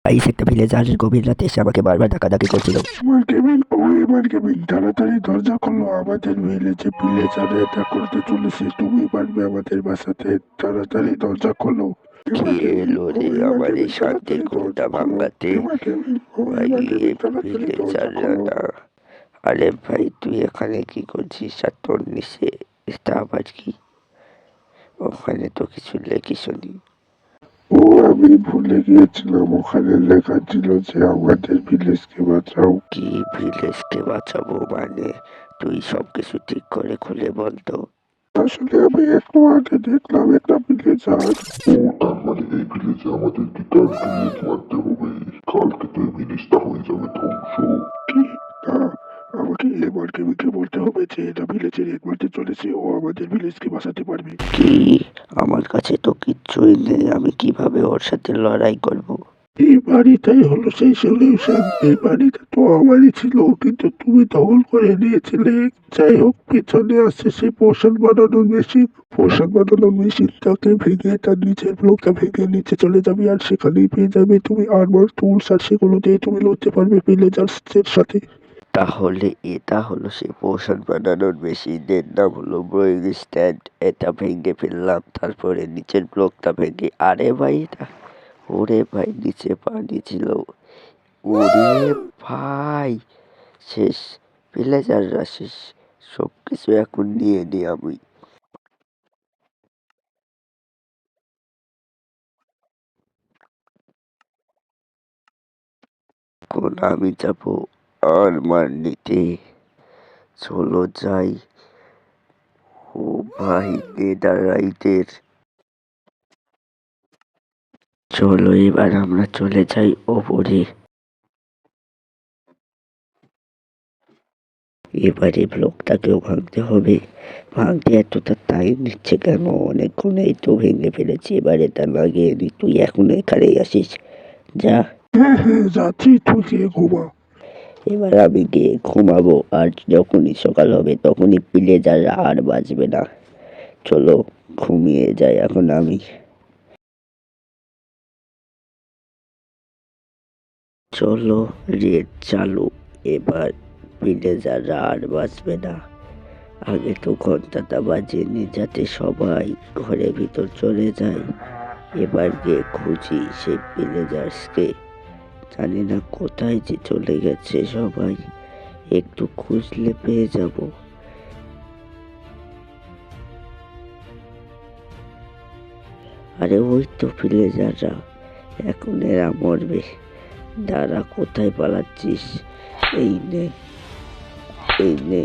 Guys, একটা villager গভীর রাতে এসে আমাকে বারবার ডাকাডাকি করছিল। আমার কেবিন, ও এবার কেবিন, তাড়াতাড়ি দরজা খোলো, আমাদের ভিলেজে ভিলেজার অ্যাটাক করতে চলেছে, তুমি পারবে আমাদের বাঁচাতে, তাড়াতাড়ি দরজা খোলো। কে এলো রে আমার এই শান্তির তাড়াতাড়ি ঘুমটা দরজা খোলো। ভাঙাতে? এবার কেবিন, ও ভাই, এবার কেবিন, এই তাড়াতাড়ি দরজা ভিলেজাররা খোলো। না। আরে ভাই, তুই এখানে কি করছিস? আর তোর নিচে এটা আবার কি? ওখানে তো কিছু লেখিসনি। ও, আমি ভুলে গিয়েছিলাম, ওখানে লেখা ছিল যে আমাদের ভিলেজকে বাঁচাও। কি ভিলেজকে বাঁচাবো মানে? তুই সবকিছু ঠিক করে খুলে বলতো। আসলে আমি একটু আগে দেখলাম একটা ভিলেজার। ও, তার মানে এই ভিলেজে আমাদেরকে কন্টিনিউ মারতে হবে, কালকে তো এই ভিলেজটা হয়ে যাবে ধ্বংস। কি? না, আমাকে এবার কেবিকে বলতে হবে যে এটা ভিলেজের এক মারতে চলেছে, ও আমাদের ভিলেজকে বাঁচাতে পারবে। কি? আমার কাছে তো কিচ্ছুই নেই, আমি কিভাবে ওর সাথে লড়াই করব? এই বাড়িটাই হলো সেই সলিউশন। এই বাড়িটা তো আমারই ছিল, কিন্তু তুমি দখল করে নিয়েছিলে। যাই হোক, পেছনে আসছে সেই পোষণ বানানোর মেশিন। পোষণ বানানোর মেশিনটাকে ভেঙে তার নিচের ব্লকটা ভেঙে নিচে চলে যাবে, আর সেখানেই পেয়ে যাবে তুমি আর্মার টুলস, আর সেগুলো দিয়ে তুমি লড়তে পারবে ভিলেজার্সদের সাথে। তাহলে এটা হলো সেই পোষণ বানানোর মেশিনের নাম হলো ব্রোয়িং স্ট্যান্ড। এটা ভেঙে ফেললাম, তারপরে নিচের ব্লকটা ভেঙে, আরে ভাই এটা, ওরে ভাই নিচে পানি ছিল। ওরে ভাই, শেষ, ভিলেজাররা শেষ, সবকিছু এখন নিয়ে নি আমি। এখন আমি যাবো আরমার নিতে। চলো যাই। ও ভাই, নেদাররাইটের। চলো এবার আমরা চলে যাই ওপরে। এবারে ব্লকটাকেও ভাঙতে হবে। ভাঙতে এতটা টাইম নিচ্ছে কেন? অনেকক্ষণ এই তো ভেঙে ফেলেছি, এবার এটা লাগিয়ে নি। তুই এখন এখানেই আসিস, যা। হ্যাঁ হ্যাঁ, যাচ্ছি, তুই গিয়ে ঘুমা। এবার আমি গিয়ে ঘুমাবো, আর যখনই সকাল হবে তখনই ভিলেজাররা আর বাঁচবে না। চলো ঘুমিয়ে যাই এখন আমি। চলো, রেড চালু। এবার ভিলেজাররা আর বাঁচবে না। আগে তো ঘন্টাটা বাজেনি যাতে সবাই ঘরের ভিতর চলে যায়। এবার গিয়ে খুঁজি সেই ভিলেজার্সকে। জানি না কোথায় যে চলে গেছে সবাই, একটু খুঁজলে পেয়ে যাব। আরে ওই তো ভিলেজাররা, এখন এরা মরবে। দাঁড়া, কোথায় পালাচ্ছিস? এই নে, এই নে,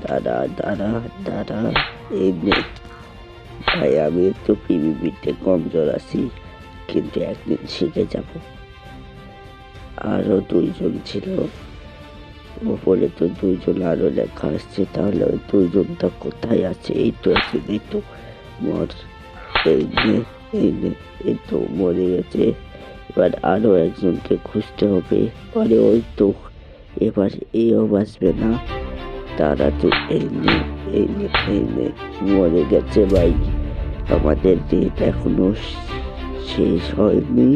দাঁড়া দাঁড়া দাঁড়া, এই নে। ভাই, আমি একটু পিভিপিতে কমজোর আছি, কিন্তু একদিন শিখে যাব। আরো দুইজন ছিল ওপরে, তো দুইজন আরো লেখা আসছে, তাহলে ওই দুইজনটা কোথায় আছে? এই তো আছে, এই তো, মর। এই নে, এই নে, এই তো মরে গেছে। এবার আরো একজনকে খুঁজতে হবে। আরে ওই তো, এবার এও বাঁচবে না। তাড়াতাড়ি, এই নে, এই নে, এই নে, মরে গেছে ভাই। আমাদের ডেট এখনো শেষ হয়নি,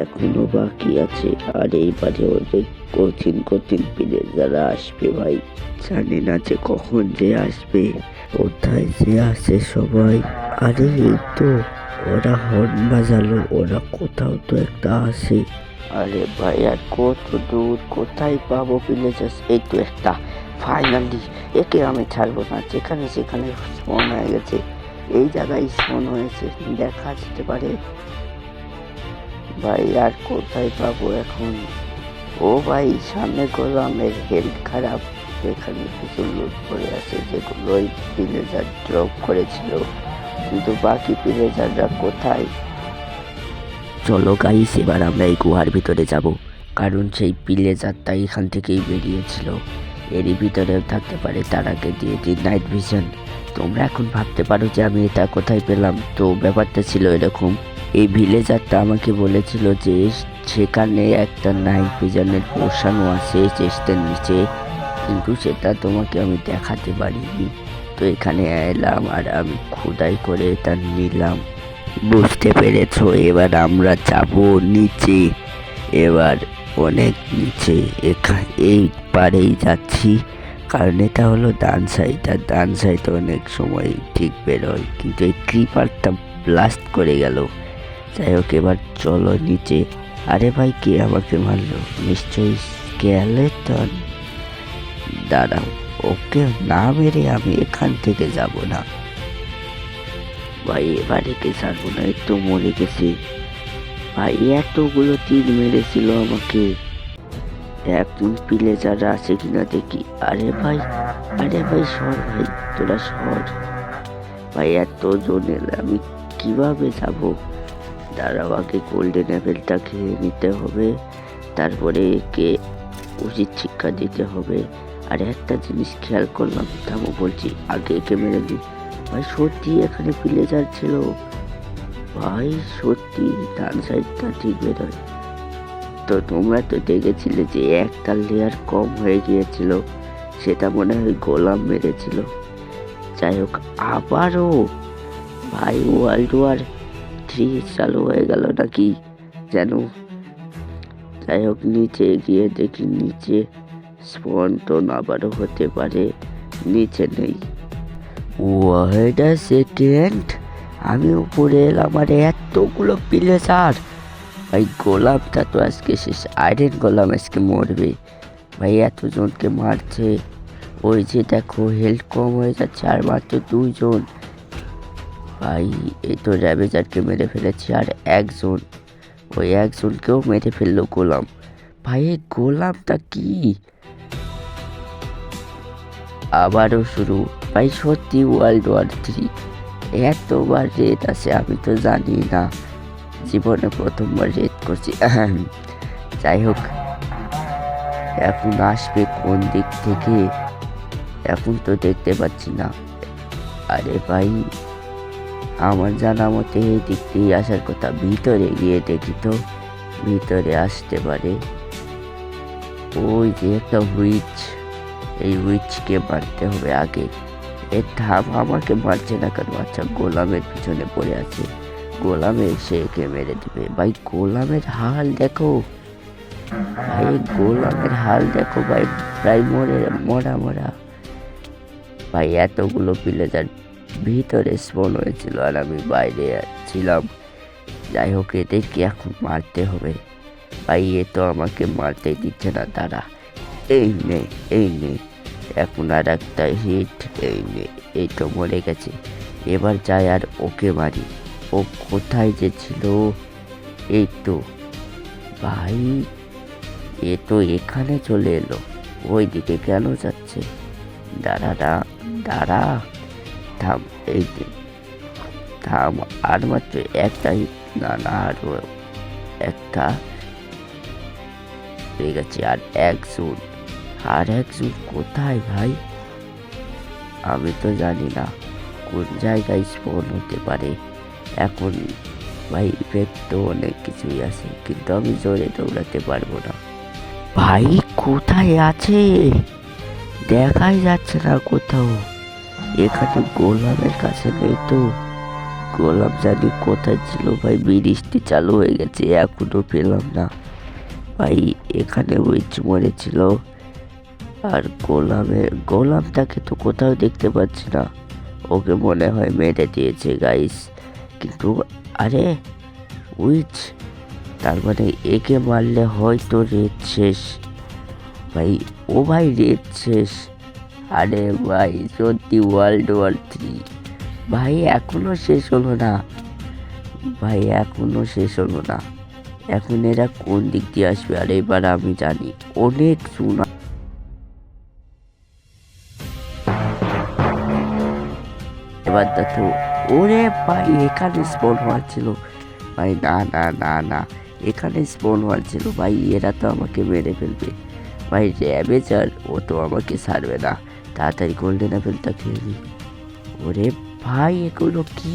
এখনো বাকি আছে। আর এইবারে ওদের কঠিন কঠিন ভিলেজাররা আসবে ভাই। জানি না যে কখন যে আসবে, কোথায় যে আসে সবাই। আরে এই তো, ওরা হর্ন বাজালো, ওরা কোথাও তো একটা আসে। আরে ভাই, আর কত দূর, কোথায় পাবো ভিলেজার্স? এই তো একটা, ফাইনালি। একে আমি ছাড়বো না, যেখানে সেখানে স্পন হয়ে গেছে। এই জায়গায় স্পন হয়েছে, দেখা যেতে পারে। ভাই আর কোথায় পাবো এখন? ও ভাই, সামনে গোলামের হেলথ খারাপ, এখানে কিছু লুট করে আছে যেগুলো ওই ভিলেজার ড্রপ করেছিল, কিন্তু বাকি ভিলেজাররা কোথায়? চলো গাইস, এবার আমরা এই গুহার ভিতরে যাব, কারণ সেই ভিলেজারটা এখান থেকেই বেরিয়েছিল। এরই ভিতরেও থাকতে পারে। তার আগে দিয়ে দিই নাইট ভিশন। তোমরা এখন ভাবতে পারো যে আমি এটা কোথায় পেলাম। তো ব্যাপারটা ছিল এরকম, এই ভিলেজারটা আমাকে বলেছিল যে সেখানে একটা নাইট ভিশনের পোষানো আছে চেস্টের নিচে, কিন্তু সেটা তোমাকে আমি দেখাতে পারিনি। তো এখানে এলাম আর আমি খোদাই করে এটা নিলাম। বুঝতে পেরেছো? এবার আমরা যাব নিচে। এবার অনেক নিচে, এই পারেই যাচ্ছি, কারণ এটা হলো ডান সাইড, আর ডান সাইড অনেক সময় ঠিক বেরোয়, কিন্তু এই ক্রিপারটা ব্লাস্ট করে গেল। যাই হোক, এবার চলো নিচে। আরে ভাই, কে আমাকে মারলো? নিশ্চয়ই স্কেলেটন। দাঁড়াও, ওকে না মেরে আমি এখান থেকে যাব না ভাই, এবারে কে ছাড়বো না, এই তো মরে গেছি ভাই। এতগুলো তীর মেরেছিল আমাকে। এখন পিলেজার আছে কিনা দেখি। আরে ভাই, আরে ভাই সর ভাই, তোরা সর ভাই। এত জন এলে আমি কিভাবে যাব? দাঁড়াও, আগে গোল্ডেন অ্যাপেলটা খেয়ে নিতে হবে, তারপরে একে উচিত শিক্ষা দিতে হবে। আর একটা জিনিস খেয়াল করলাম, থামো বলছি, আগে একে মেরে দিই ভাই। সত্যি এখানে ভিলেজার ছিল ভাই, সত্যি ডান সাইডটা ঠিক বেরোয়। তো তোমরা তো দেখেছিলে যে একটা লেয়ার কম হয়ে গিয়েছিল, সেটা মনে হয় গোলাম মেরেছিল। যাই হোক, আবারও ভাই ওয়ার্ল্ড ওয়ার 3 চালু হয়ে গেল নাকি যেন। যাই হোক, নিচে গিয়ে দেখি নিচে স্পন্টন আবারও হতে পারে। নিচে নেই। ওয়েট আ সেকেন্ড, আমি উপরে এলাম আর এতগুলো প্লেজার ভাই। গোলামটা তো আজকে শেষ, আয়রন গোলাম আজকে মরবে ভাই, এতজনকে মারছে। ওই যে দেখো, হেলথ কম হয়ে যাচ্ছে, আর মাত্র 2 জন ভাই। এই তো র্যাভেজারকে মেরে ফেলেছি, আর একজন, ওই একজনকেও মেরে ফেললো গোলাম ভাই। এই গোলামটা কি আবারও শুরু ভাই? সত্যি ওয়ার্ল্ড ওয়ার 3 এতবার রেড আছে আমি তো জানি না, জীবনে প্রথমবার রেড করছি। যাই হোক, এখন আসবে কোন দিক থেকে এখন তো দেখতে পাচ্ছি না। আরে ভাই, আমার জানা মতে এই দিক দিয়ে আসার কথা। ভিতরে গিয়ে দেখি তো, ভিতরে আসতে পারে। ওই যে একটা হুইচ, এই হুইচকে মারতে হবে আগে। এর ধাপ আমাকে মারছে না কেন? আচ্ছা, গোলামের পিছনে পড়ে আছে, গোলামে এসে একে মেরে দেবে ভাই। গোলামের হাল দেখো ভাই, গোলামের হাল দেখো ভাই, প্রায় মরা মরা ভাই। এতগুলো প্লেজার ভিতরে স্পন হয়েছিল আর আমি বাইরে ছিলাম। যাই হোক, এদেরকে এখন মারতে হবে ভাই। এ তো আমাকে মারতে দিচ্ছে না তারা। এই নে, এই নে, এখন আর একটা হিট। এই নে, এই তো মরে গেছে। এবার যাই আর ওকে মারি। ও কোথায় যে ছিল? এই তো ভাই, এ তো এখানে চলে এলো। ওই দিকে কেন যাচ্ছে? দাঁড়া দাঁড়া, থাম, এই যে থাম। আর মাত্র একটা হিট, না না, আরো একটা হয়ে গেছে। আর একজন কোথায় ভাই? আমি তো জানি না কোন জায়গায় স্পন হতে পারে এখন ভাই। ইফেক্ট তো অনেক কিছুই আছে, কিন্তু আমি জোরে দৌড়াতে পারবো না ভাই। কোথায় আছে দেখাই যাচ্ছে না কোথাও। এখানে গোলামের কাছে নেই তো। গোলাম জানি কোথায় ছিল ভাই। বৃষ্টি চালু হয়ে গেছে, এখনো পেলাম না ভাই। এখানে উইচ মরেছিল, আর গোলামটাকে তো কোথাও দেখতে পাচ্ছি না। ওকে মনে হয় মেরে দিয়েছে গাইস, কিন্তু আরে উইচ, তার মানে একে মারলে হয়তো রেড শেষ ভাই। ও ভাই, রেড শেষ। আরে ভাই, সত্যি ওয়ার্ল্ড ওয়ার 3 ভাই এখনো শেষ হলো না ভাই, এখনো শেষ হলো না। এখন এরা কোন দিক দিয়ে আসবে? আর এবার আমি জানি অনেক সুনা। এবার দেখো, ওরে ভাই, এখানে স্পন হওয়ার ছিল ভাই। না না না না, এখানে স্পন হওয়ার ছিল ভাই। এরা তো আমাকে মেরে ফেলবে ভাই। র্যাভেজার, ও তো আমাকে ছাড়বে না। তাড়াতাড়ি গোল্ডেন অ্যাপেলটা খেয়ে নি। ওরে ভাই, এগুলো কি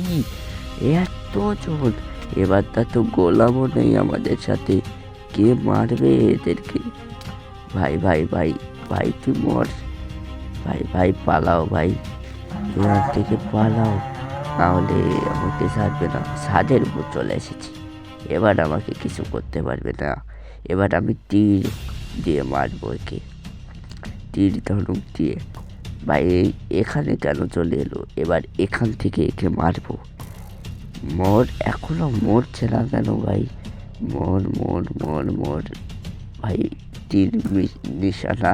এতজন? এবার তো গোলামও নেই আমাদের সাথে, কে মারবে এদেরকে? ভাই ভাই ভাই ভাই, তুই মর ভাই। ভাই পালাও ভাই, এখান থেকে পালাও নাহলে আমাকে ছাড়বে না। ছাদের উপর চলে এসেছি, এবার আমাকে কিছু করতে পারবে না। এবার আমি তীর দিয়ে মারবো একে, তীর ধনুক দিয়ে। ভাই এখানে কেন চলে এলো? এবার এখান থেকে একে মারবো। এখনো মরছে না কেন ভাই? মর মর মর মর ভাই, তীর নিশানা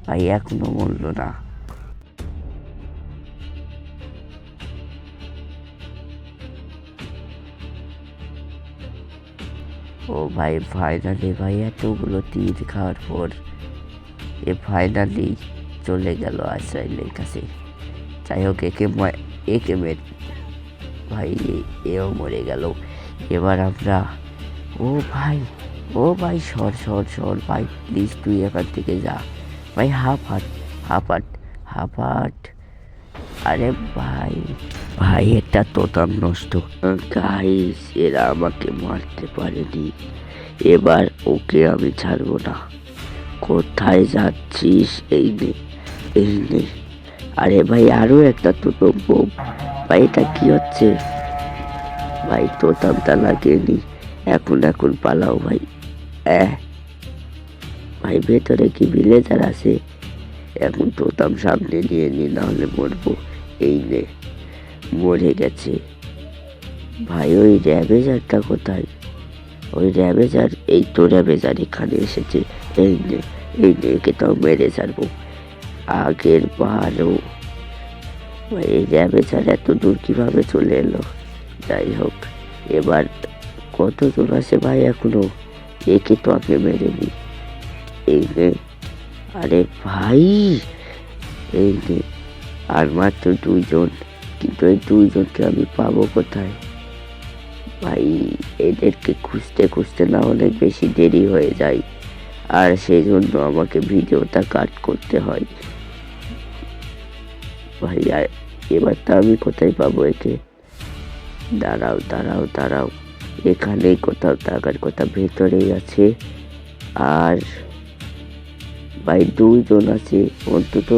ভাই এখনো মরলো না। ও ভাই ফাইনালি ভাই এতগুলো তীর খাওয়ার পর ফাইনালি চলে গেল আজরাইলের কাছে। যাই হোক একে ভাই এও মরে গেল। এবার আমরা ও ভাই সর সর সর ভাই, প্লিজ তুই এখান থেকে যা ভাই। হাফাট। আরে ভাই এটা তোতাম নষ্ট। গাইস এরা আমাকে মারতে পারেনি, এবার ওকে আমি ছাড়বো না। কোথায় যাচ্ছিস? এই নে। আরে ভাই আরো একটা তোতম বোম। ভাই এটা কি হচ্ছে? ভাই তোতামটা লাগেনি, এখন পালাও ভাই। ভাই ভেতরে কি ভিলেজার আছে? এখন তোতাম সামনে নিয়ে নি, নাহলে মরবো। এই নে, মরে গেছে। ভাই ওই র্যাবেজারটা কোথায়? ওই র্যাবেজার, এই তো র্যাবেজার এখানে এসেছে। এই নে একে তো মেরে ছাড়বো। আগের বারও এই র্যাবেজার এত দূর কিভাবে চলে এলো? যাই হোক, এবার কতজন আছে ভাই এখনো? একে তো আগে মেরে নি। এই নে। আরে ভাই এই নে, আর মাত্র 2 জন, কিন্তু এই 2 জনকে আমি পাবো কোথায়? ভাই এদেরকে খুঁজতে না অনেক বেশি দেরি হয়ে যায়, আর সেই জন্য আমাকে ভিডিওটা কাট করতে হয় ভাই। আর এবার তা আমি কোথায় পাবো একে? দাঁড়াও, এখানেই কোথাও থাকার কথা, ভেতরেই আছে। আর ভাই 2 জন আছে, অন্তত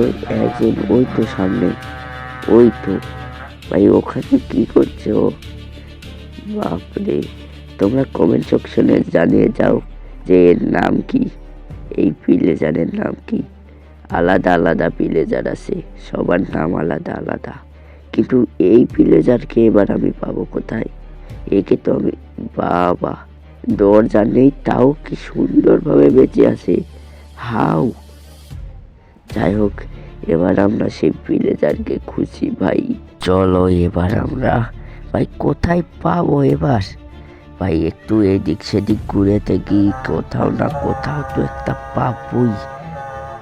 একজন ওই তো সামনে, ওই তো ভাই। ওখানে কি করছে ও? বাপরে, তোমরা কমেন্ট সেকশনে জানিয়ে যাও যে এর নাম কি, এই ভিলেজারের নাম কি। আলাদা ভিলেজার আছে, সবার নাম আলাদা, কিন্তু এই ভিলেজারকে এবার আমি পাবো কোথায়? একে তো আমি, বাবা দরজা নেই তাও কি সুন্দরভাবে বেঁচে আছে। হাউ। যাই হোক, এবার আমরা সেই ভিলেজারকে খুঁজি ভাই। চলো এবার আমরা ভাই কোথায় পাবো এবার? ভাই একটু এদিক সেদিক ঘুরে দেখি, কোথাও না কোথাও তো একটা পাবই।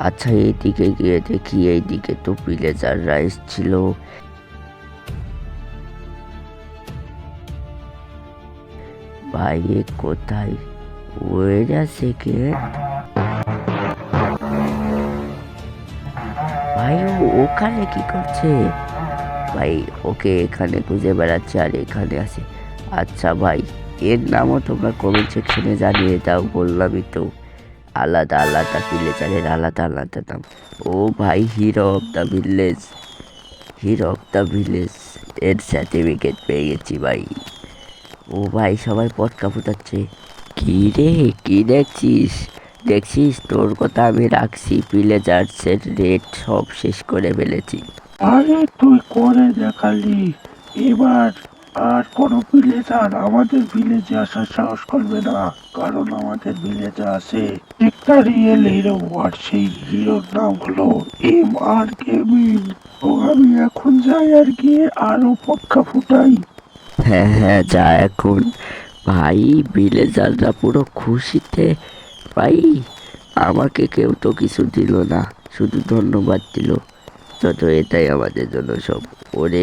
আচ্ছা এইদিকে গিয়ে দেখি, এইদিকে তো ভিলেজাররা এসেছিল। ভাই কোথায়? ওয়েট আ সেকেন্ড ভাই, ওখানে কি করছে? ভাই ওকে এখানে খুঁজে বেড়াচ্ছে আর এখানে আছে। আচ্ছা ভাই, এর নামও তোমরা কমেন্ট সেকশনে জানিয়ে দাও। বললামই তো, আলাদা ভিলেজারের আলাদা নাম। ও ভাই হিরো অফ দ্য ভিলেজ এর সার্টিফিকেট পেয়ে গেছি ভাই। ও ভাই সবাই পটকা ফুটাচ্ছে। কি রে, কি দেখছিস? তোর কথা আমি রাখছি, ভিলেজার্সের রেট সব শেষ করে ফেলেছি। আরে তুই করে দেখালি, এবার আর কোনো ভিলেজার আমাদের ভিলেজে আসার সাহস করবে না, কারণ আমাদের ভিলেজে আছে একটা রিয়েল হিরো, আর সেই হিরোর নাম হলো MR গেমিং। তো আমি এখন যাই আর গিয়ে আরো পটকা ফুটাই। হ্যাঁ যা এখন। ভাই ভিলেজাররা পুরো খুশিতে ভাই। আমাকে কেউ তো কিছু দিল না, শুধু ধন্যবাদ দিল। যত এটাই আমাদের জন্য সব। ওরে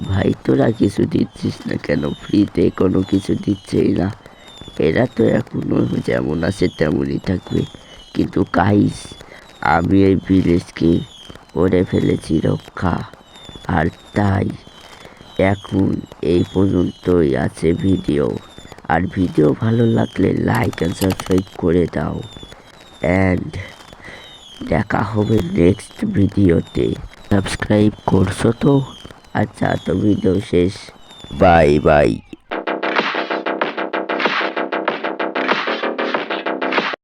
ভাই তোরা কিছু দিচ্ছিস না কেন? ফ্রিতে কোনো কিছু দিচ্ছেই না। এরা তো এখনো যেমন আছে তেমনই থাকবে। কিন্তু গাইস, আমি এই ভিলেজকে করে ফেলেছি রক্ষা, আর তাই এখন এই পর্যন্তই আছে ভিডিও। আর ভিডিও ভালো লাগলে লাইক অ্যান্ড সাবস্ক্রাইব করে দাও। অ্যান্ড দেখা হবে নেক্সট ভিডিওতে। সাবস্ক্রাইব করছো তো? আচ্ছা, তো ভিডিও শেষ। Bye bye.